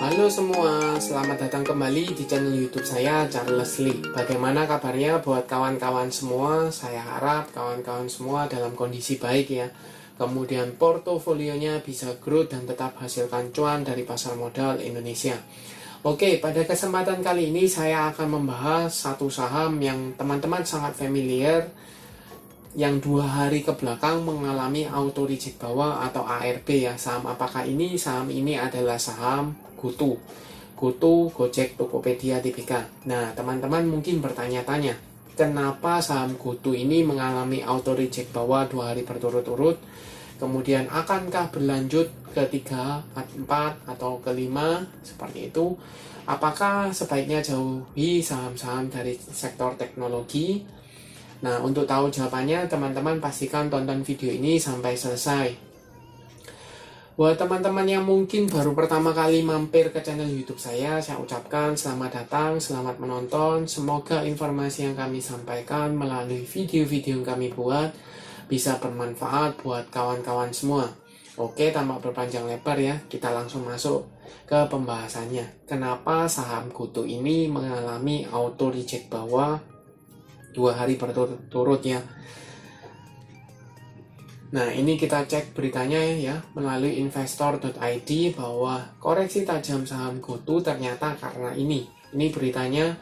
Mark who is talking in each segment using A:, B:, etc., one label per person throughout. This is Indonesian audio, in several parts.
A: Halo semua, selamat datang kembali di channel YouTube saya, Charles Lee. Bagaimana kabarnya buat kawan-kawan semua? Saya harap kawan-kawan semua dalam kondisi baik ya. Kemudian portofolionya bisa growth dan tetap hasilkan cuan dari pasar modal Indonesia. Oke, pada kesempatan kali ini saya akan membahas satu saham yang teman-teman sangat familiar, yang 2 hari ke belakang mengalami auto reject bawah atau ARB ya. Saham apakah ini? Saham ini adalah saham GoTo, Gojek, Tokopedia, Tbk. Nah, teman-teman mungkin bertanya-tanya, kenapa saham GoTo ini mengalami auto reject bawah 2 hari berturut-turut? Kemudian akankah berlanjut ke 3, 4, atau ke 5 seperti itu? Apakah sebaiknya jauhi saham-saham dari sektor teknologi? Nah, untuk tahu jawabannya, teman-teman pastikan tonton video ini sampai selesai. Buat teman-teman yang mungkin baru pertama kali mampir ke channel YouTube saya ucapkan selamat datang, selamat menonton. Semoga informasi yang kami sampaikan melalui video-video yang kami buat bisa bermanfaat buat kawan-kawan semua. Oke, tanpa berpanjang lebar ya, kita langsung masuk ke pembahasannya. Kenapa saham GoTo ini mengalami auto reject bawah 2 hari berturut-turut ya. Nah, ini kita cek beritanya ya melalui investor.id bahwa koreksi tajam saham GoTo ternyata karena ini. Ini beritanya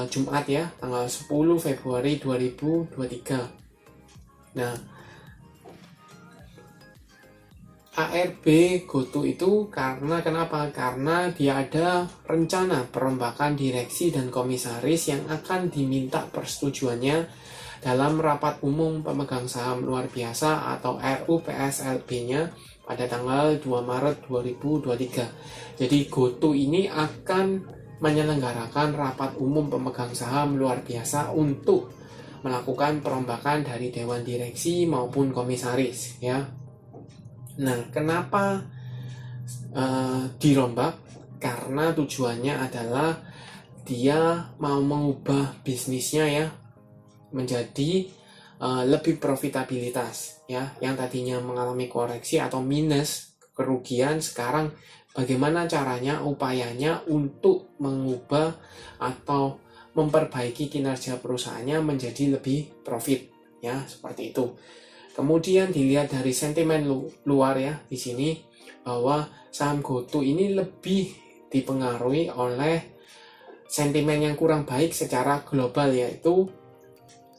A: Jumat ya, tanggal 10 Februari 2023. Nah, ARB GoTo itu karena kenapa? Karena dia ada rencana perombakan direksi dan komisaris yang akan diminta persetujuannya dalam rapat umum pemegang saham luar biasa atau RUPSLB-nya pada tanggal 2 Maret 2023. Jadi GoTo ini akan menyelenggarakan rapat umum pemegang saham luar biasa untuk melakukan perombakan dari dewan direksi maupun komisaris ya. Nah, kenapa dirombak? Karena tujuannya adalah dia mau mengubah bisnisnya ya menjadi lebih profitabilitas ya. Yang tadinya mengalami koreksi atau minus kerugian, sekarang bagaimana caranya, upayanya untuk mengubah atau memperbaiki kinerja perusahaannya menjadi lebih profit ya, seperti itu. Kemudian dilihat dari sentimen luar ya di sini bahwa saham GoTo ini lebih dipengaruhi oleh sentimen yang kurang baik secara global, yaitu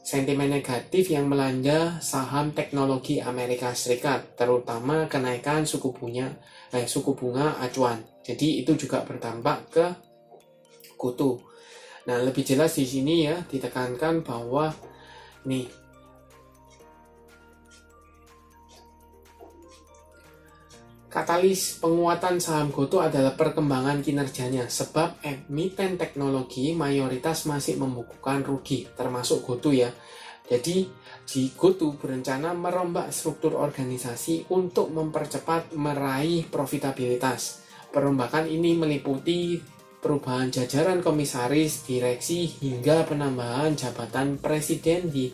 A: sentimen negatif yang melanda saham teknologi Amerika Serikat, terutama kenaikan suku bunga acuan. Jadi itu juga berdampak ke GoTo. Nah, lebih jelas di sini ya ditekankan bahwa nih katalis penguatan saham GoTo adalah perkembangan kinerjanya, sebab emiten teknologi mayoritas masih membukukan rugi, termasuk GoTo ya. Jadi, GoTo berencana merombak struktur organisasi untuk mempercepat meraih profitabilitas. Perombakan ini meliputi perubahan jajaran komisaris, direksi, hingga penambahan jabatan presiden di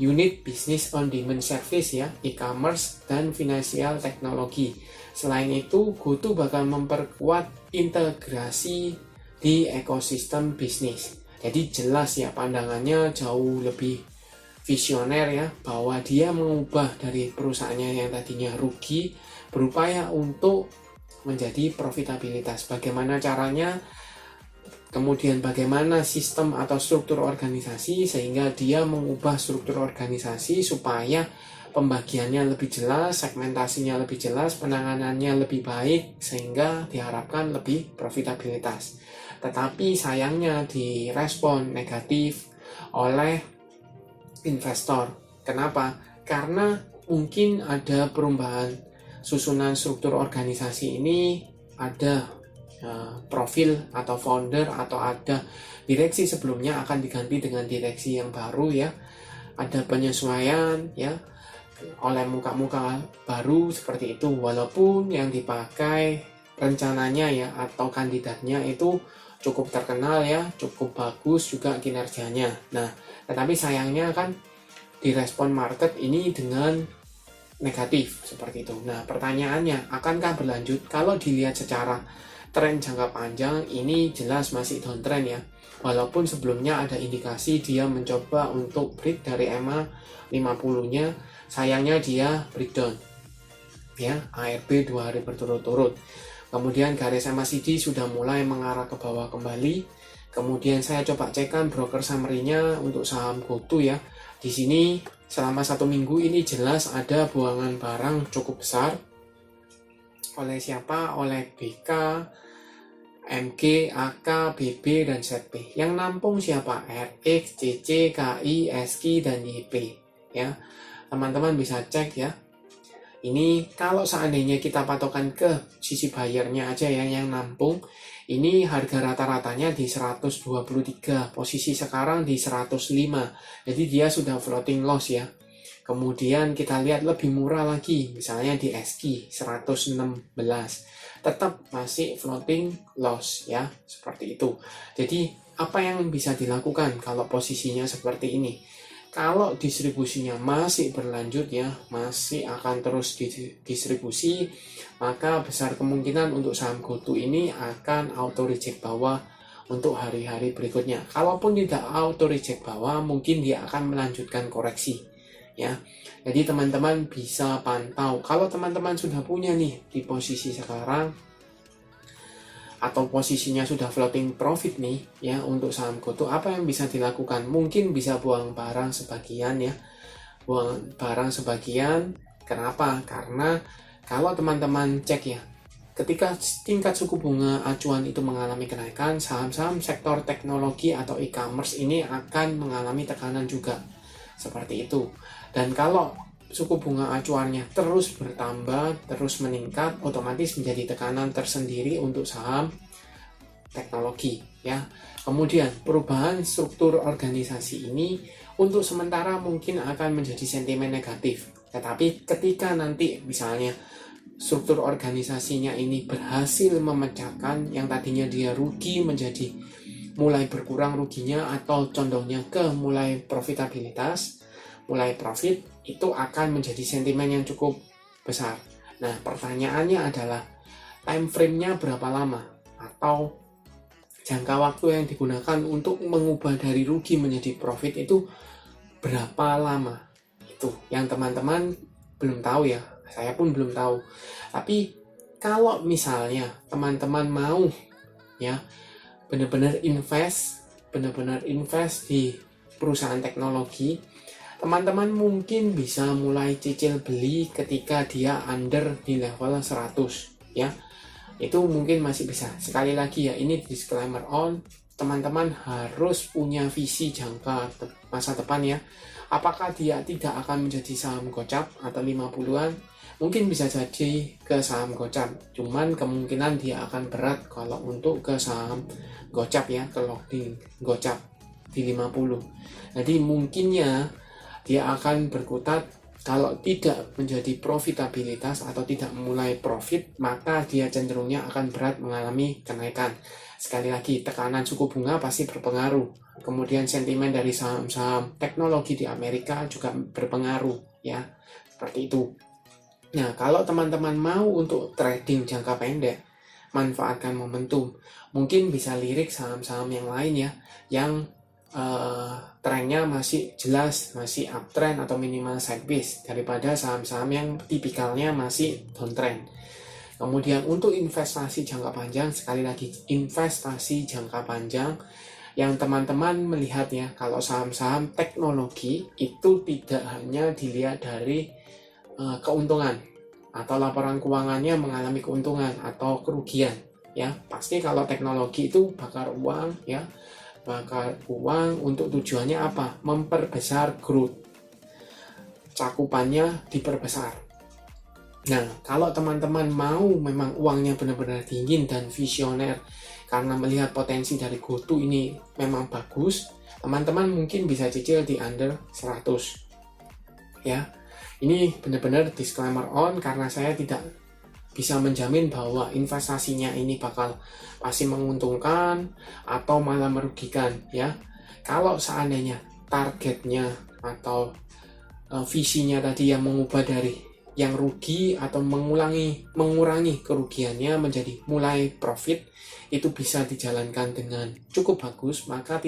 A: unit Business on Demand Service ya, e-commerce dan financial teknologi. Selain itu, GoTo bakal memperkuat integrasi di ekosistem bisnis. Jadi jelas ya pandangannya jauh lebih visioner ya, bahwa dia mengubah dari perusahaannya yang tadinya rugi berupaya untuk menjadi profitabilitas. Bagaimana caranya? Kemudian bagaimana sistem atau struktur organisasi sehingga dia mengubah struktur organisasi supaya pembagiannya lebih jelas, segmentasinya lebih jelas, penanganannya lebih baik sehingga diharapkan lebih profitabilitas. Tetapi sayangnya direspon negatif oleh investor. Kenapa? Karena mungkin ada perubahan susunan struktur organisasi ini, ada profil atau founder atau ada direksi sebelumnya akan diganti dengan direksi yang baru ya, ada penyesuaian ya oleh muka-muka baru seperti itu, walaupun yang dipakai rencananya ya atau kandidatnya itu cukup terkenal ya, cukup bagus juga kinerjanya. Nah, tetapi sayangnya kan direspon market ini dengan negatif seperti itu. Nah, pertanyaannya, akankah berlanjut? Kalau dilihat secara tren jangka panjang, ini jelas masih downtrend ya. Walaupun sebelumnya ada indikasi dia mencoba untuk break dari EMA 50-nya, sayangnya dia breakdown ya, ARB 2 hari berturut-turut. Kemudian garis MACD sudah mulai mengarah ke bawah kembali. Kemudian saya coba cekkan broker summary-nya untuk saham GoTo ya. Di sini selama 1 minggu ini jelas ada buangan barang cukup besar. Oleh siapa? Oleh BK, MG, AK, BB, dan ZP. Yang nampung siapa? RX, CC, KI, SKI, dan YP. Ya, teman-teman bisa cek ya. Ini kalau seandainya kita patokan ke sisi buyernya aja ya yang nampung, ini harga rata-ratanya di 123, posisi sekarang di 105. Jadi dia sudah floating loss ya. Kemudian kita lihat lebih murah lagi, misalnya di SKI 116. Tetap masih floating loss ya, seperti itu. Jadi apa yang bisa dilakukan kalau posisinya seperti ini? Kalau distribusinya masih berlanjut ya, masih akan terus distribusi, maka besar kemungkinan untuk saham GoTo ini akan auto reject bawah untuk hari-hari berikutnya. Kalaupun tidak auto reject bawah, mungkin dia akan melanjutkan koreksi ya. Jadi teman-teman bisa pantau. Kalau teman-teman sudah punya nih di posisi sekarang atau posisinya sudah floating profit nih ya untuk saham GoTo, apa yang bisa dilakukan? Mungkin bisa buang barang sebagian ya. Buang barang sebagian. Kenapa? Karena kalau teman-teman cek ya, ketika tingkat suku bunga acuan itu mengalami kenaikan, saham-saham sektor teknologi atau e-commerce ini akan mengalami tekanan juga. Seperti itu. Dan kalau suku bunga acuannya terus bertambah, terus meningkat, otomatis menjadi tekanan tersendiri untuk saham teknologi ya. Kemudian perubahan struktur organisasi ini untuk sementara mungkin akan menjadi sentimen negatif. Tetapi ketika nanti misalnya struktur organisasinya ini berhasil memecahkan yang tadinya dia rugi menjadi mulai berkurang ruginya atau condongnya ke mulai profitabilitas, mulai profit, itu akan menjadi sentimen yang cukup besar. Nah, pertanyaannya adalah time frame-nya berapa lama atau jangka waktu yang digunakan untuk mengubah dari rugi menjadi profit itu berapa lama? Itu yang teman-teman belum tahu ya. Saya pun belum tahu. Tapi kalau misalnya teman-teman mau ya benar-benar invest di perusahaan teknologi, teman-teman mungkin bisa mulai cicil beli ketika dia under di level 100 ya. Itu mungkin masih bisa. Sekali lagi ya, ini disclaimer on, teman-teman harus punya visi jangka masa depan ya. Apakah dia tidak akan menjadi saham gocap atau 50-an? Mungkin bisa jadi ke saham gocap. Cuman kemungkinan dia akan berat kalau untuk ke saham gocap ya, ke loading gocap di 50. Jadi mungkinnya dia akan berkutat kalau tidak menjadi profitabilitas atau tidak mulai profit, maka dia cenderungnya akan berat mengalami kenaikan. Sekali lagi, tekanan suku bunga pasti berpengaruh. Kemudian sentimen dari saham-saham teknologi di Amerika juga berpengaruh ya. Seperti itu. Nah, kalau teman-teman mau untuk trading jangka pendek, manfaatkan momentum. Mungkin bisa lirik saham-saham yang lain ya, yang trennya masih jelas, masih uptrend atau minimal sideways daripada saham-saham yang tipikalnya masih downtrend. Kemudian untuk investasi jangka panjang, sekali lagi investasi jangka panjang yang teman-teman melihat ya, kalau saham-saham teknologi itu tidak hanya dilihat dari keuntungan atau laporan keuangannya mengalami keuntungan atau kerugian ya. Pasti kalau teknologi itu bakar uang ya, bakar uang untuk tujuannya apa? Memperbesar growth, cakupannya diperbesar. Nah, kalau teman-teman mau memang uangnya benar-benar dingin dan visioner karena melihat potensi dari GoTo ini memang bagus, teman-teman mungkin bisa cicil di under 100 ya. Ini benar-benar disclaimer on karena saya tidak bisa menjamin bahwa investasinya ini bakal pasti menguntungkan atau malah merugikan ya. Kalau seandainya targetnya atau visinya tadi yang mengubah dari yang rugi atau mengurangi kerugiannya menjadi mulai profit, itu bisa dijalankan dengan cukup bagus, maka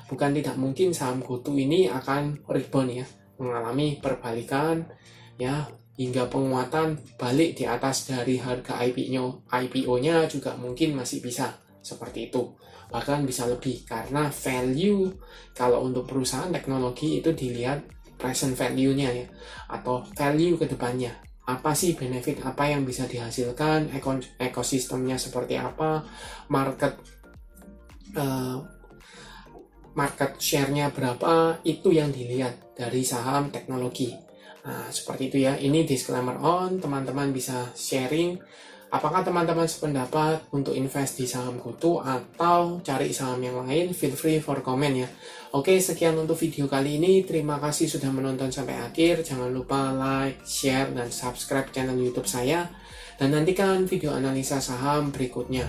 A: bukan tidak mungkin saham GoTo ini akan rebound ya, mengalami perbalikan ya, hingga penguatan balik di atas dari harga IPO-nya juga mungkin masih bisa seperti itu, bahkan bisa lebih, karena value kalau untuk perusahaan teknologi itu dilihat present value-nya ya, atau value ke depannya. Apa sih benefit apa yang bisa dihasilkan, ekosistemnya seperti apa, market share-nya berapa, itu yang dilihat dari saham teknologi. Nah, seperti itu ya. Ini disclaimer on, teman-teman bisa sharing. Apakah teman-teman sependapat untuk invest di saham GoTo atau cari saham yang lain? Feel free for comment ya. Oke, sekian untuk video kali ini. Terima kasih sudah menonton sampai akhir. Jangan lupa like, share, dan subscribe channel YouTube saya. Dan nantikan video analisa saham berikutnya.